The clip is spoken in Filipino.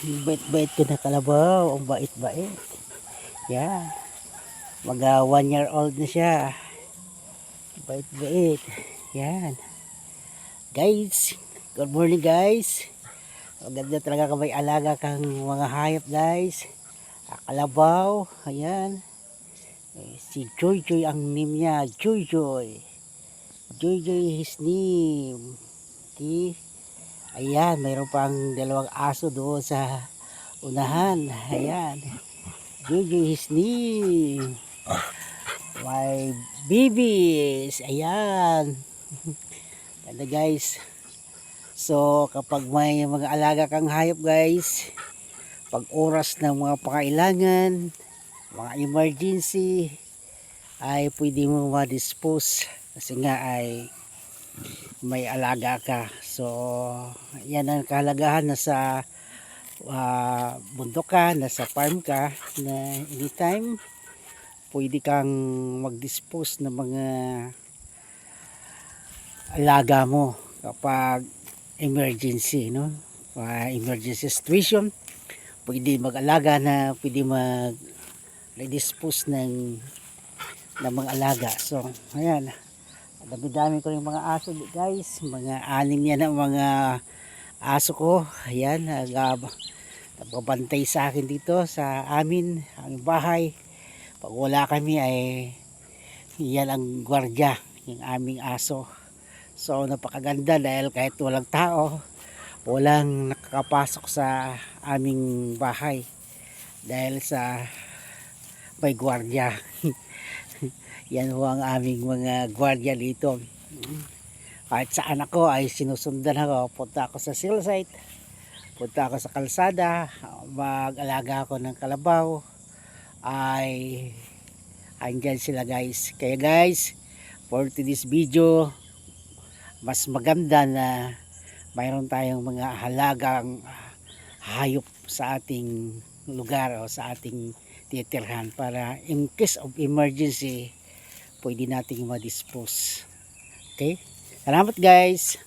Bait-bait ko na kalabaw. Ang bait-bait. Yan. Mag 1 year old na siya. Bait-bait. Yan. Guys. Good morning guys. Maganda talaga ka may alaga kang mga hayop guys. Kalabaw. Ayan. Si Joy Joy ang name niya. Joy Joy. Joy Joy his name. Okay. Ayan. Mayroon pang 2 aso doon sa unahan. Ayan. Joy Joy his name. My babies. Ayan. Ganda guys. So kapag may mga alaga kang hayop guys, pag oras ng mga pangailangan, mga emergency, ay pwede mo ma-dispose kasi nga ay may alaga ka. So yan ang kahalagahan na sa bundok ka, nasa farm ka, na anytime pwede kang mag-dispose ng mga alaga mo kapag emergency, no? Emergency situation, pwede mag-alaga na, pwede mag-dispose ng mga alaga. So ayan, dami-dami ko yung mga aso guys, mga 6 yan ang mga aso ko. Ayan, nagbabantay sa akin dito sa amin, ang bahay. Pag wala kami ay yan ang gwardiya, yung aming aso. So napakaganda dahil kahit walang tao, walang nakakapasok sa aming bahay dahil sa may gwardiya. Yan ho ang aming mga gwardiya dito. Kahit saan ako ay sinusundan ako. Punta ako sa cell site, punta ako sa kalsada, mag-alaga ako ng kalabaw, ay andyan sila guys. Kaya guys, for today's video, mas maganda na mayroon tayong mga halagang hayop sa ating lugar o sa ating titirhan para in case of emergency pwede nating ma-dispose. Okay? Salamat guys!